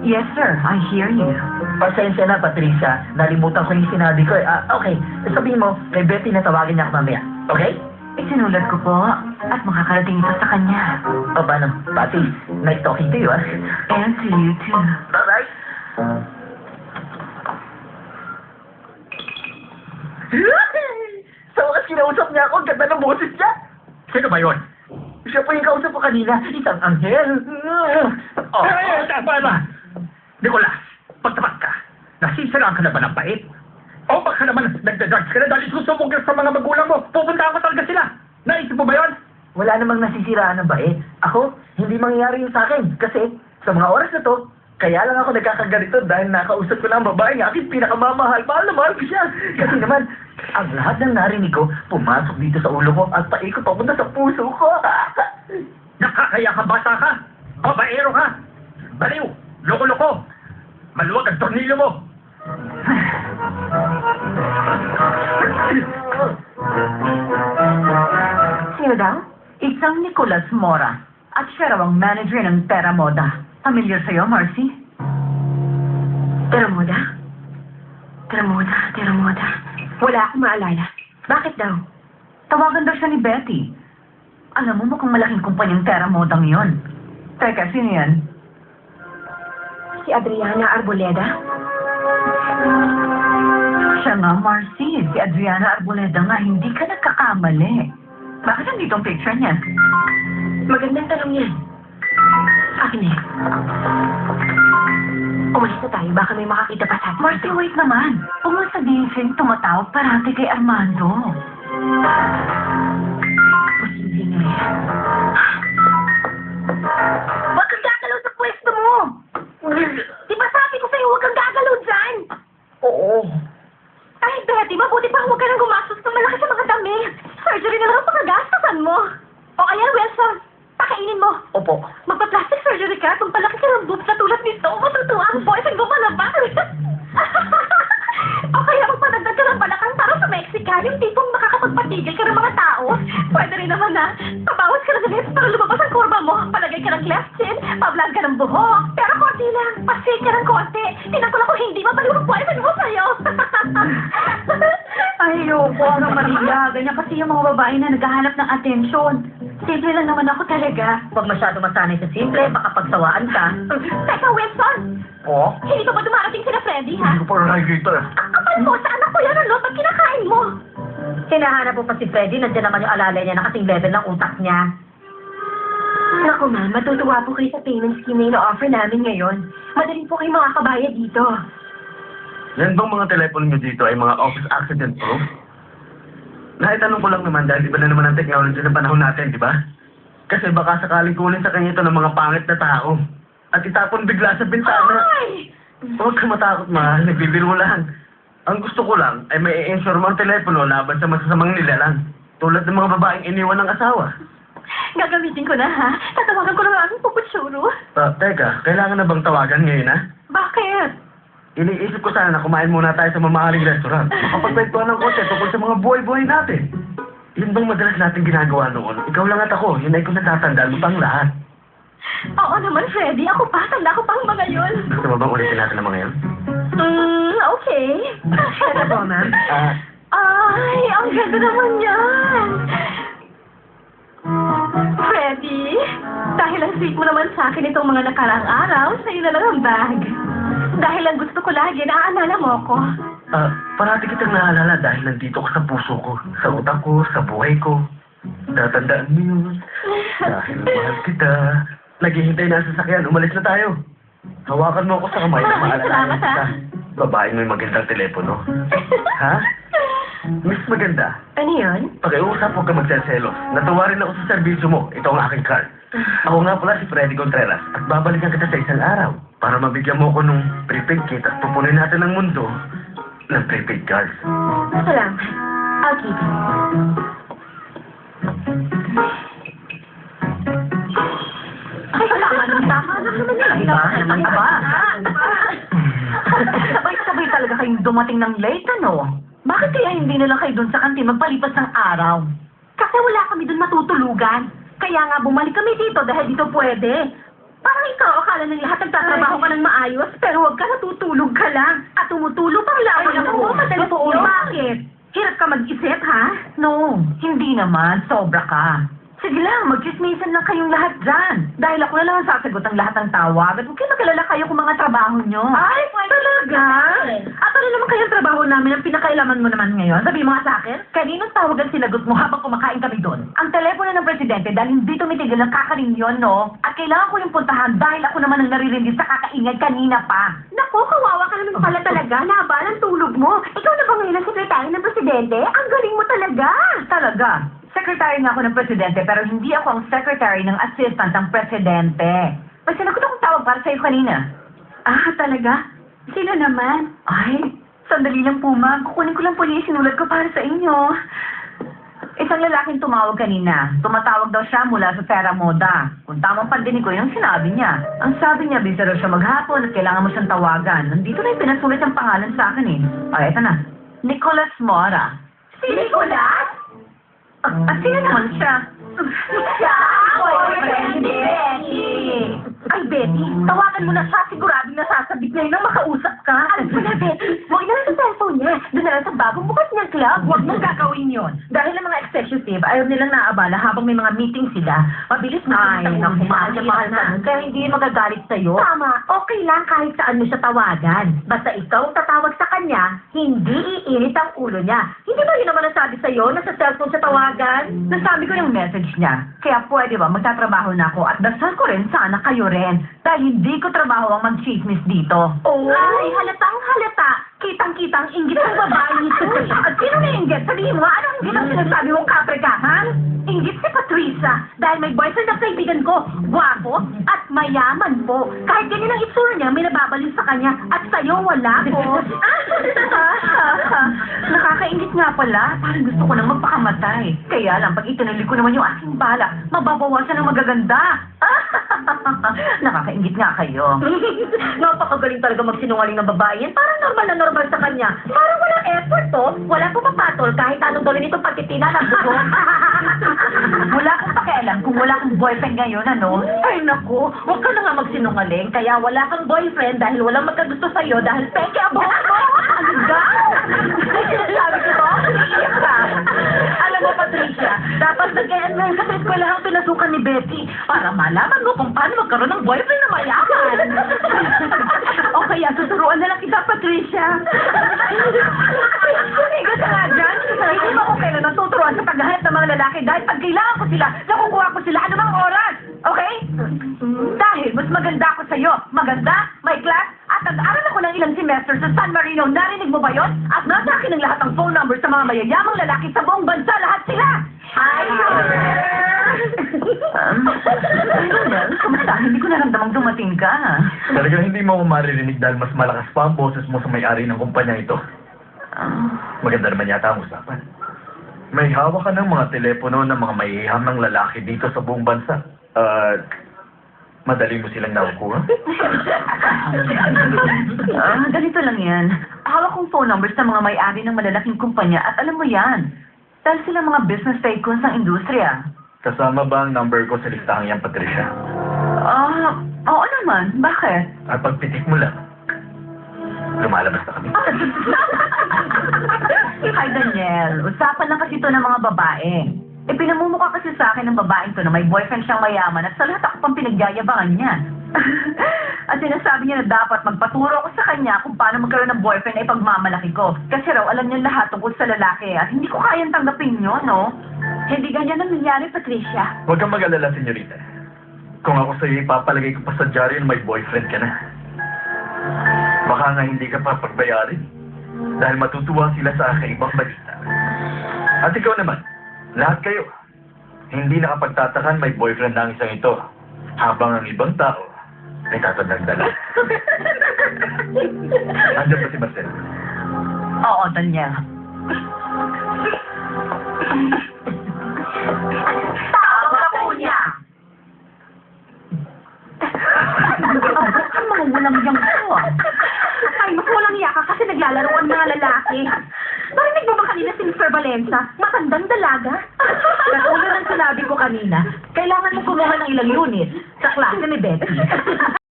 Yes, sir. I hear you. Pasensya na, Patricia. Nalimutan ko yung sinabi ko eh. Okay. Sabihin mo, kay Betty na tawagin niya ako mamaya. Okay? Isinulat ko po at makakarating ito sa kanya. O paano? Pati, nice talking to you, ah. And to you, too. Bye-bye. Sa wakas kinausap niya ako, ang ganda ng boses niya. Sino ba yun? Siya po yung kausap ko kanina, isang anghel. Oh. Tama na! Nicolas, pagtapat ka. Nasisiraan ka na ba ng bait? O baka naman nagda-drugs ka na dahil susubog sa mga magulang mo. Pupunta ako talaga sila. Naisip mo ba yun? Wala namang nasisiraan ng bait. Ako, hindi mangyayari yun sa akin. Kasi, sa mga oras na to, kaya lang ako nagkakaganito dahil nakausap ko na ang babae ng aking pinakamamahal. Mahal na mahal ko siya. Kasi naman, ang lahat ng narinig ko, pumasok dito sa ulo ko at paikot papunta sa puso ko. Nakakaya ka, bata ka. Babaero ka. Baliw, loko-loko. Maluwag ang tornilyo mo. Sino daw? Isang Nicolas Mora. At siya raw ang manager ng Terra Moda. Familiar sa'yo, Marcy? Terra Moda? Terra Moda, Terra Moda. Wala akong maalala. Bakit daw? Tawagan daw siya ni Betty. Alam mo, mukhang malaking kumpanyang Terra Modang yon. Teka, sino yan? Si Adriana Arboleda? Siya nga, Marcy. Si Adriana Arboleda nga, hindi ka nagkakamali. Bakit nandito ang picture niya? Magandang tanong yan. Akin eh. Umalis na tayo, baka may makakita pa sa atin. Marcy, wait naman. Huwag mo sabihin siyang tumatawag parati kay Armando. Posible nga yan. Huwag kang gagalaw sa pwesto mo! Di ba sabi ko sa'yo, huwag kang gagalaw dyan? Oo. Ay, Betty, mabuti pa huwag ka nang gumastos ng malaki sa mga damit. Surgery na lang ang pagkagastosan mo. O ayan, Wilson, pakainin mo. Opo. Magpa-plastic surgery ka kung palaki ka ng boobs na tulad nito. Matutuwa ang boyfriend mo pa na ba? O kaya magpadagdag ka ng balakang para sa Mexican, yung tipong makakapagpatigil ka ng mga tao. Pwede rin naman na, pabawas ka ng galit para lumabas ang kurba mo. Palagay ka ng cleft chin, pablag ka ng buhok. Pero konti lang, pasig ka ng konti. Tinakol ako hindi mabaliw ang boyfriend mo sa'yo. Ay, loko, ano Maria? Ganyan kasi yung mga babae na naghahanap ng atensyon. Simple lang naman ako talaga. Huwag masyado masanay sa simple, baka pagsawaan ka. Teka, Wilson, Oo? hindi pa ba dumarating sila Freddy, ha? Hindi ko pa nakikita eh. Kapal mo, sa anak ko yan, ano? Ba't kinakain mo? Hinahanap po pa si Freddy, nandiyan naman yung alalay niya na kasing level ng utak niya. Naku, ma'am, matutuwa po kayo sa payment scheme na ino-offer namin ngayon. Madaling po kayo makakabayad dito. Yan bang mga telepono nyo dito ay mga office accident proof? Naitanong ko lang naman dahil iba na naman ang technology ng panahon natin, di ba? Kasi baka sakaling kunin sa kanya ito ng mga pangit na tao at itapon bigla sa bintana. Ay! Huwag ka matakot, mahal. Nagbibiro lang. Ang gusto ko lang ay may i-insure mo ang telepono laban sa masasamang nilalang. Tulad ng mga babaeng iniwan ng asawa. Gagamitin ko na, ha? Tatawagan ko na ang aming puputsuro. Teka, kailangan na bang tawagan ngayon, ha? Bakit? Iniisip ko sana na kumain muna tayo sa mamahaling restaurant. Makapagpektuhan ng konti tungkol sa mga buhay-buhay natin. Yun bang madalas natin ginagawa noon? Ikaw lang at ako. Yun ay kung natatandaan mo pang lahat. Oo naman, Freddy. Ako pa. Tanda ko pang mga yun. Gusto mo bang ulitin natin ang mga yun? Okay. Ano po, ma'am? Ay, ang ganda naman yan. Freddy, dahil ang sweet mo naman sa akin itong mga nakaraang araw, sa'yo na lang ang bag. Dahil ang gusto ko lagi, naaalala mo ako. Parati kitang naalala dahil nandito ka sa puso ko, sa utak ko, sa buhay ko. Tatandaan mo yun. Dahil mahal kita. Naghihintay na sa sasakyan, umalis na tayo. Hawakan mo ako sa kamay na Maraming salamat, kita. ha? Babaeng may magandang telepono. Ha? Miss Maganda, Ano yun? pakiusap huwag ka magseselos. Natuwa rin ako sa serbisyo mo. Ito ang aking card. Ako nga pala si Freddy Contreras at babalikan kita sa isang araw para mabigyan mo ko nung prepaid kit at pupunin natin ang mundo ng prepaid cards. Salamat. I'll keep it. Ay, tama lang naman yan. Iba naman ba? Sabay-sabay talaga kayong dumating ng late, ano? Bakit kaya hindi na lang kayo doon sa kantin magpalipas ng araw? Kasi wala kami dun matutulugan. Kaya nga bumalik kami dito dahil dito pwede. Parang ikaw, akala akala ng lahat nagtatrabaho ka ng maayos, pero huwag ka natutulog ka lang. At tumutulog pang labo ng buo, madali po ulo. Bakit? Hirap ka mag-isip, ha? No, hindi naman. Sobra ka. Sige lang, magchismisan lang kayong lahat dyan. Dahil ako na lang ang sasagot ang lahat ng tawag at huwag kayo magalala kayo kung mga trabaho nyo. Ay, talaga? At ano naman kayang trabaho namin ang pinakailaman mo naman ngayon? Sabi mo nga sa akin? Kaninong tawag ang sinagot mo habang kumakain kami doon? Ang telepono ng presidente dahil hindi tumitigil ang kakaring yun, no? At kailangan ko yung puntahan dahil ako naman ang naririnig sa kakaingay kanina pa. Naku, kawawa ka naman pala talaga. Nahaba ng tulog mo. Ikaw na ba ngayon ang sekretary ng presidente? Ang galing mo talaga. Talaga. Secretary nga ako ng presidente pero hindi ako ang secretary ng assistant ng presidente. May sinagot akong tawag para sa'yo kanina. Ah, talaga? Sino naman? Ay, sandali lang po, ma'am. Kukunin ko lang po yung sinulat ko para sa inyo. Isang lalaking tumawag kanina. Tumatawag daw siya mula sa Terra Moda. Kung tamang pandinig ko yung sinabi niya. Ang sabi niya, bisa daw siya maghapon at kailangan mo siyang tawagan. Nandito na yung pinasulit ang pangalan sa akin eh. Ay, eto na. Nicolas Mora. Si Nicolas? At sino naman siya? Siya! Boyfriend ni Betty! Ay, Betty, tawagan mo na siya. Siguradong nasasabik niya nang makausap ka. Alam ko na, Betty. Huwag na lang sa cellphone niya. Doon na lang sa bagong bukas niyang club. Huwag mong gagawin yon. Dahil ang mga executive, ayaw nilang naabala habang may mga meeting sila. Mabilis mo Ay, naku, mahal na. Kaya hindi magagalit sa'yo. Tama. Okay lang kahit saan mo siya tawagan. Basta ikaw ang tatawag sa kanya, hindi iinit ang ulo niya. Hindi ba yun naman nasabi sa'yo na sa cellphone siya tawagan? Nasabi ko yung message niya. Kaya pwede ba, magtatrabaho na ako at dasal ko rin sana kayo rin. Dahil hindi ko trabaho ang mag-chismis dito. Oh. Ay, halatang halata. Kitang-kitang inggit ng babae nito. At sino na inggit? Sabihin mo, anong inggit ang sinasabi mong kaprekahan? Inggit si Patricia dahil may boyfriend ang kaibigan ko. Gwapo at mayaman po. Kahit ganyan ang itsura niya, may nababaliw sa kanya. At sa'yo, wala po. Nakakaingit nga pala. Parang gusto ko nang magpakamatay. Kaya lang, pag itinuloy ko naman yung aking bala, mababawasan ng magaganda. Nakakaingit nga kayo. Napakagaling talaga magsinungaling ng babae yan. Parang normal na normal sa kanya. Parang walang effort to. Walang pumapatol kahit anong gawin itong pagtitina ng buto. Wala akong pakialam kung wala akong boyfriend ngayon, ano? Ay naku, huwag ka na nga magsinungaling. Kaya wala kang boyfriend dahil walang magkagusto sa'yo dahil peke ang buhok mo. Ano daw? Sabi ko to, iiyak ka. Alam mo, Patricia, dapat nag-e-enroll ka sa eskwelahang pinasukan ni Betty para malaman mo kung paano magkaroon ng boyfriend na mayaman. O kaya tuturuan na lang kita, Patricia. Tumigil ka nga dyan. Hindi mo ako kailan natuturuan sa paghahanap ng mga lalaki dahil pag kailangan ko sila, nakukuha ko sila anumang oras. Okay? Dahil mas maganda ako sa'yo. Maganda, may class, at nag-aral ako ng ilang semester sa San Marino. Narinig mo ba yon? At nasa akin ang lahat ng phone numbers sa mga mayayamang lalaki sa buong bansa. Lahat sila! Hi, Kamusta? Hindi ko naramdamang dumating ka. Talagang hindi mo ako maririnig dahil mas malakas pa ang boses mo sa may-ari ng kumpanya ito. Maganda naman yata ang usapan. May hawak ka ng mga telepono ng mga mayiham ng lalaki dito sa buong bansa. Madali mo silang nakukuha? Ganito lang yan. Hawak kong phone numbers ng mga may-ari ng malalaking kumpanya at alam mo yan. Dahil sila mga business tycoons ng industriya. Kasama ba ang number ko sa listahang yan, Patricia? Oo naman. Bakit? At pagpitik mo lang, lumalabas na kami. Hi, Daniel. Usapan lang kasi ito ng mga babae. Pinamumukha kasi sa akin ng babaeng to na may boyfriend siyang mayaman at sa lahat ako pang pinagyayabangan niya. At sinasabi niya na dapat magpaturo ako sa kanya kung paano magkaroon ng boyfriend ay pagmamalaki ko. Kasi raw alam niya lahat tungkol sa lalaki at hindi ko kayang tanggapin yun, no? Hindi ganyan ang nangyari, Patricia. Huwag kang mag-alala, senyorita. Kung ako sa'yo, ipapalagay ko pa sa dyaryo na may boyfriend ka na. Baka nga hindi ka pa pagbayarin. Dahil matutuwa sila sa ibang balita. At ikaw naman, lahat kayo, hindi nakapagtatakan may boyfriend na ang isang ito. Habang ang ibang tao ay tatandang dala. Andiyan ba si Marcel? Oo, Daniel. Tawag ka po niya! Ang mga walang yang ko. Ay, mas walang iya ka kasi naglalaro ang mga lalaki. Narinig mo ba kanina si Mr. Valenza? Matandang dalaga. Katulad ng sinabi ko kanina, kailangan mo kumuha ng ilang unit sa klase ni Betty.